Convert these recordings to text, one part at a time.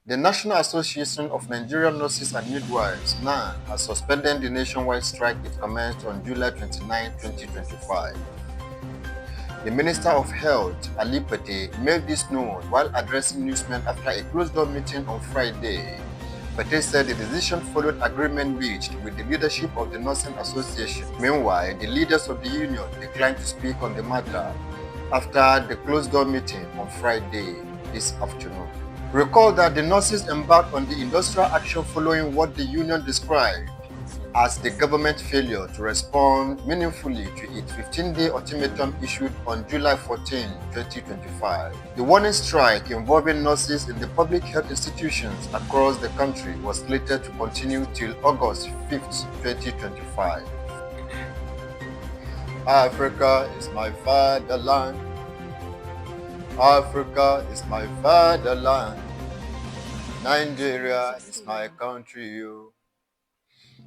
The National Association of Nigerian Nurses and Midwives, NANNM, has suspended the nationwide strike it commenced on July 29, 2025. The Minister of Health, Ali Pate, made this known while addressing newsmen after a closed-door meeting on Friday. Pate said the decision followed agreement reached with the leadership of the Nursing Association. Meanwhile, the leaders of the union declined to speak on the matter after the closed-door meeting on Friday this afternoon. Recall that the nurses embarked on the industrial action following what the union described as the government failure to respond meaningfully to its 15-day ultimatum issued on July 14, 2025. The warning strike involving nurses in the public health institutions across the country was slated to continue till August 5, 2025. Africa is my fatherland. Africa is my fatherland. Nigeria is my country, yo.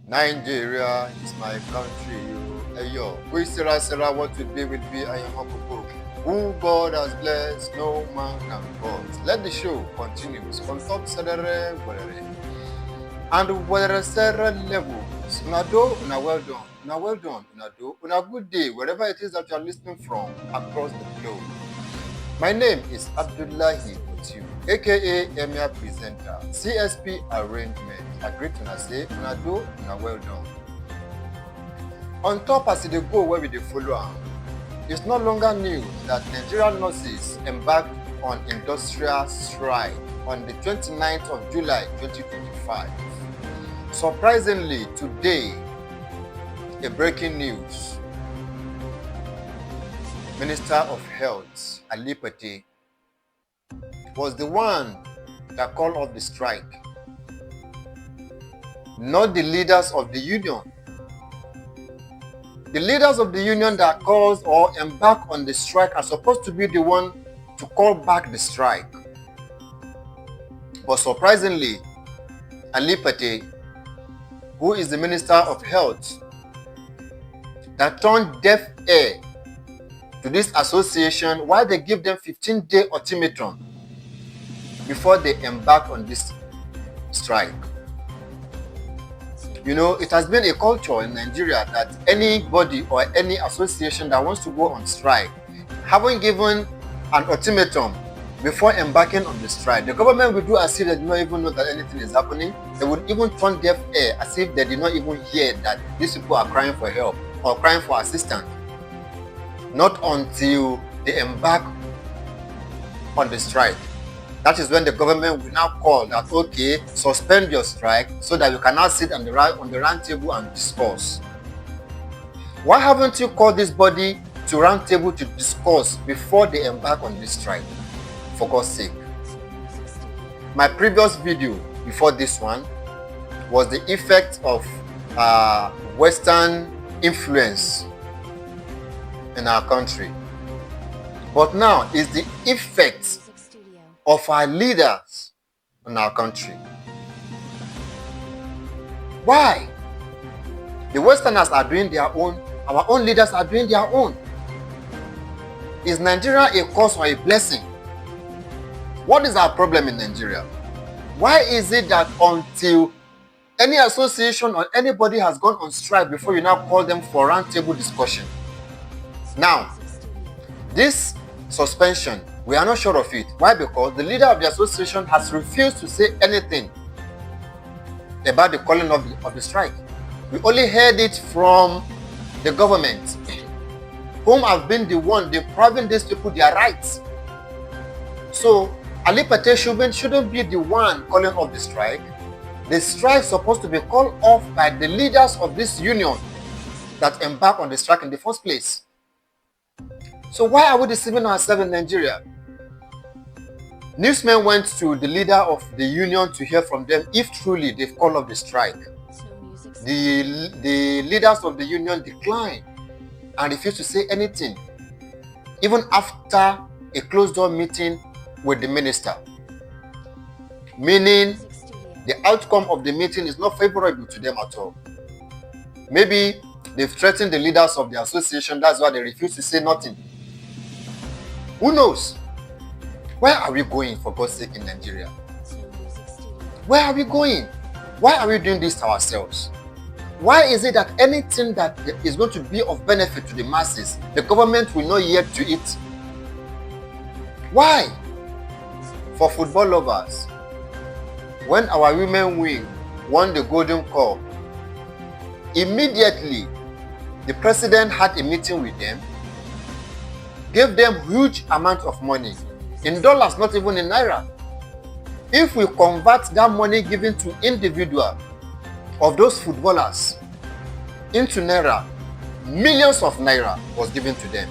Nigeria is my country, yo. Hey yo, we Sarah, what would be with me? I am Uncle. Who God has blessed, no man can cause. Let the show continue. On top Sadare, and whether Sarah levels, Unado, una well done, Unado, una good day, wherever it is that you are listening from across the globe. My name is Abdullahi Otiu, aka Emir Presenter, CSP Arrangement. I greet una say, una do, una well done. On top as they go where we dey follow am, it's no longer news that Nigerian nurses embarked on industrial strike on the 29th of July 2025. Surprisingly, today, a breaking news. Minister of Health, Ali Pate, was the one that called off the strike, not the leaders of the union. The leaders of the union that calls or embark on the strike are supposed to be the one to call back the strike. But surprisingly, Ali Pate, who is the Minister of Health, that turned deaf ear to this association while they give them 15-day ultimatum before they embark on this strike. You know, it has been a culture in Nigeria that anybody or any association that wants to go on strike, having given an ultimatum before embarking on the strike, the government will do as if they do not even know that anything is happening. They would even turn deaf ear as if they did not even hear that these people are crying for help or crying for assistance. Not until they embark on the strike. That is when the government will now call that, okay, suspend your strike so that you can now sit on the round table and discuss. Why haven't you called this body to round table to discuss before they embark on this strike? For God's sake. My previous video before this one was the effect of Western influence in our country. But now is the effect of our leaders in our country. Why? The Westerners are doing their own, our own leaders are doing their own. Is Nigeria a curse or a blessing? What is our problem in Nigeria? Why is it that until any association or anybody has gone on strike before you now call them for roundtable discussion? Now, this suspension, we are not sure of it. Why? Because the leader of the association has refused to say anything about the calling of the strike. We only heard it from the government, whom have been the one depriving these people their rights. So, Ali Pate shouldn't be the one calling off the strike. The strike is supposed to be called off by the leaders of this union that embarked on the strike in the first place. So why are we deceiving ourselves in Nigeria? Newsmen went to the leader of the union to hear from them if truly they've called off the strike. The leaders of the union declined and refused to say anything, even after a closed-door meeting with the minister. Meaning, the outcome of the meeting is not favorable to them at all. Maybe they've threatened the leaders of the association, that's why they refuse to say nothing. Who knows? Where are we going, for God's sake, in Nigeria? Where are we going? Why are we doing this to ourselves? Why is it that anything that is going to be of benefit to the masses, the government will not yield to it? Why? For football lovers, when our women won the Golden Cup, immediately the president had a meeting with them, gave them huge amount of money, in dollars, not even in naira. If we convert that money given to individual of those footballers into naira, millions of naira was given to them.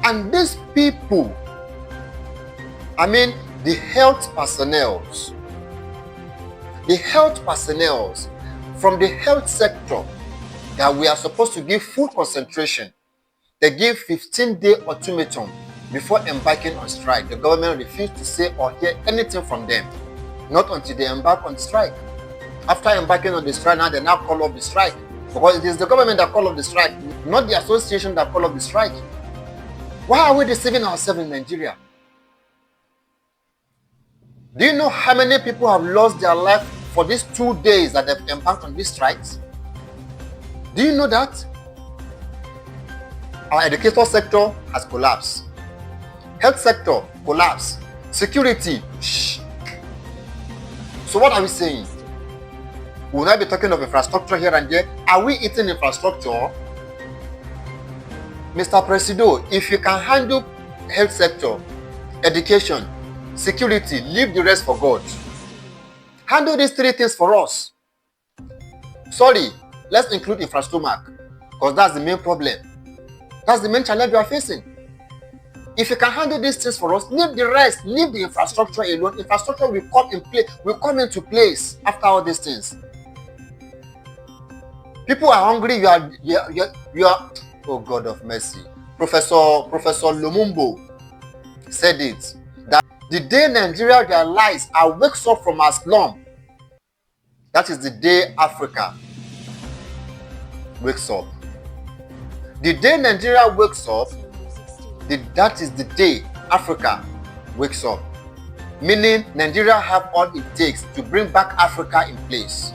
And these people, the health personnel from the health sector that we are supposed to give full concentration, they give 15-day ultimatum before embarking on strike. The government refused to say or hear anything from them, not until they embark on strike. After embarking on the strike, now they call off the strike, because it is the government that call off the strike, not the association that call off the strike. Why are we deceiving ourselves in Nigeria? Do you know how many people have lost their life for these 2 days that they've embarked on these strikes? Do you know that? Our educational sector has collapsed. Health sector collapsed. Security, shh. So what are we saying? We will not be talking of infrastructure here and there. Are we eating infrastructure? Mr. Presido, if you can handle health sector, education, security, leave the rest for God. Handle these 3 things for us. Sorry, let's include infrastructure, because that's the main problem. That's the main challenge we are facing. If you can handle these things for us, leave the rest, leave the infrastructure alone. Infrastructure will come into place after all these things. People are hungry, you are oh God of mercy. Professor Lumumba said it, that the day Nigeria realizes and wakes up from our slum, that is the day Africa wakes up. The day Nigeria wakes up, that is the day Africa wakes up. Meaning Nigeria have all it takes to bring back Africa in place,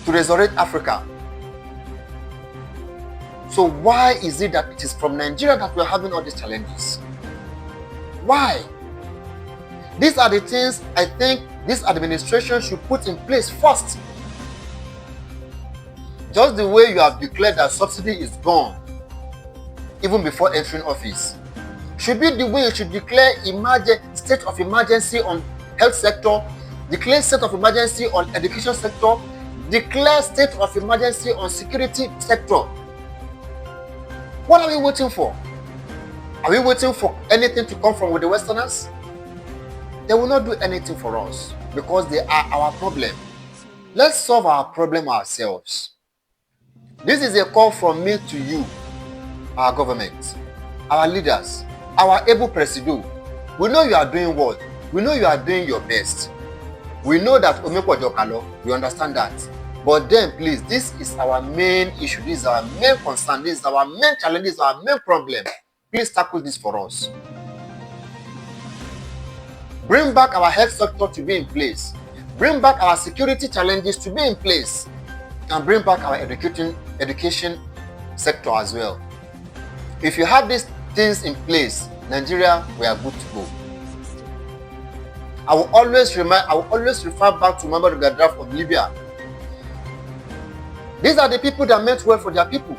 to resurrect Africa. So why is it that it is from Nigeria that we are having all these challenges? Why? These are the things I think this administration should put in place first. Just the way you have declared that subsidy is gone, even before entering office, should be the way you should declare state of emergency on health sector, declare state of emergency on education sector, declare state of emergency on security sector. What are we waiting for? Are we waiting for anything to come from with the Westerners? They will not do anything for us because they are our problem. Let's solve our problem ourselves. This is a call from me to you, our government, our leaders, our able presido. We know you are doing what? We know you are doing your best. We know that Omekwa Jokalo, we understand that. But then please, this is our main issue, this is our main concern, this is our main challenge, this is our main problem. Please tackle this for us. Bring back our health sector to be in place. Bring back our security challenges to be in place. And bring back our education sector as well. If you have these things in place, Nigeria, we are good to go. I will always refer back to Muammar Gaddafi of Libya. These are the people that meant well for their people.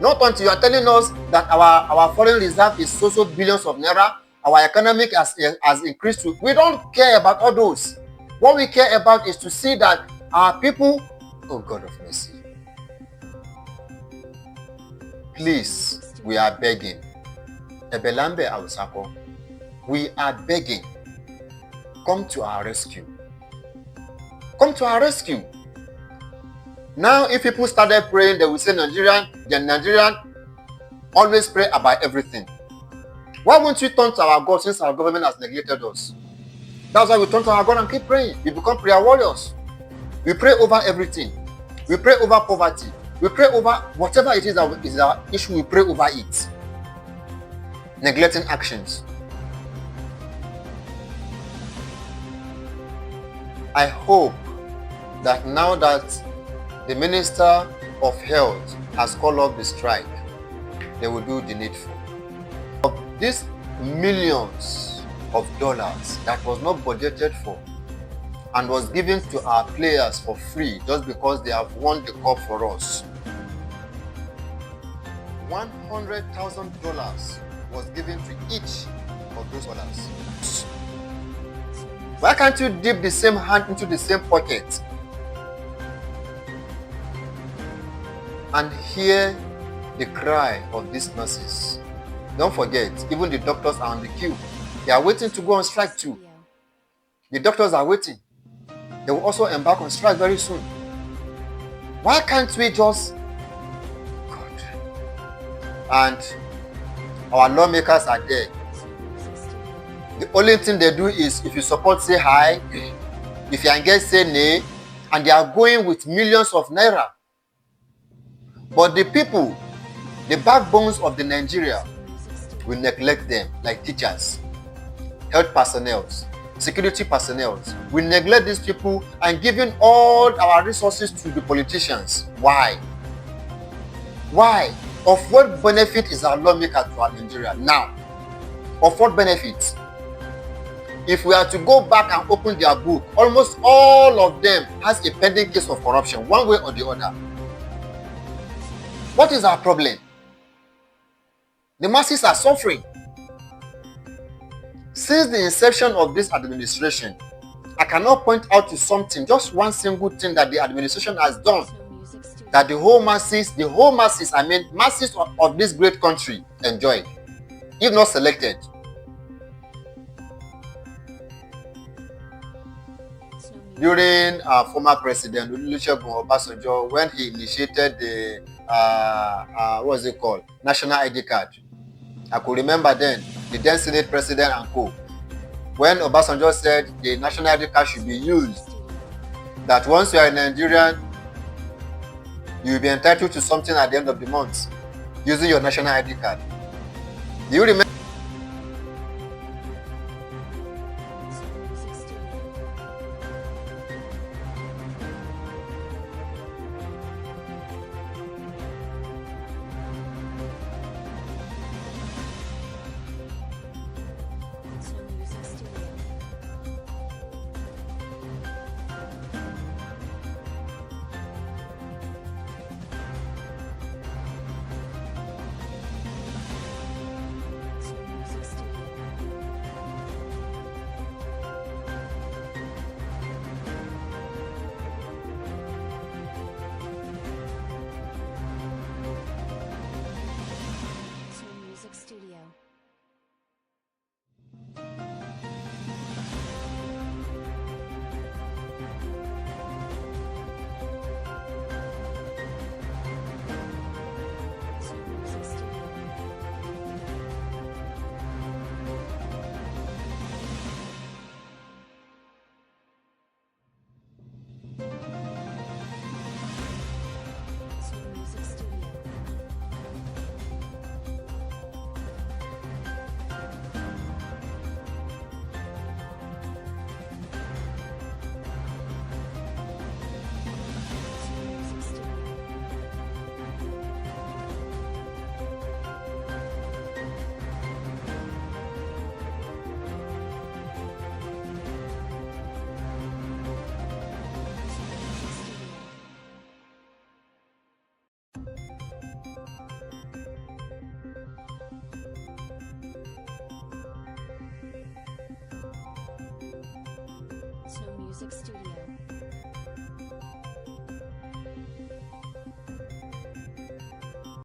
Not until you are telling us that our foreign reserve is so billions of naira, our economic has increased to. We don't care about all those. What we care about is to see that our people, oh God of mercy. Please, we are begging. Ebelambe Awusako, we are begging. Come to our rescue. Come to our rescue. Now, if people started praying, they will say Nigerian always pray about everything. Why won't we turn to our God since our government has neglected us? That's why we turn to our God and keep praying. We become prayer warriors. We pray over everything. We pray over poverty. We pray over whatever it is that is our issue, we pray over it. Neglecting actions. I hope that now that the Minister of Health has called off the strike, they will do the needful. Of these millions of dollars that was not budgeted for and was given to our players for free just because they have won the cup for us, $100,000 was given to each of those dollars. Why can't you dip the same hand into the same pocket and hear the cry of these nurses? Don't forget, even the doctors are on the queue. They are waiting to go on strike too. The doctors are waiting. They will also embark on strike very soon. Why can't we just... God. And our lawmakers are there. The only thing they do is, if you support, say hi. If you engage, say nay. And they are going with millions of naira. But the people, the backbones of the Nigeria, will neglect them, like teachers, health personnel, security personnel. We neglect these people and giving all our resources to the politicians. Why? Why? Of what benefit is our lawmaker to our Nigeria now? Of what benefit? If we are to go back and open their book, almost all of them has a pending case of corruption, one way or the other. What is our problem? The masses are suffering. Since the inception of this administration, I cannot point out to something, just one single thing that the administration has done, that the whole masses, I mean masses of this great country enjoy, if not selected. During former President Olusegun Obasanjo, when he initiated the what's it called, national ID card, I could remember then the then Senate President and co. When Obasanjo said the national ID card should be used, that once you are a Nigerian, you will be entitled to something at the end of the month using your national ID card. Do you remember? Music Studio.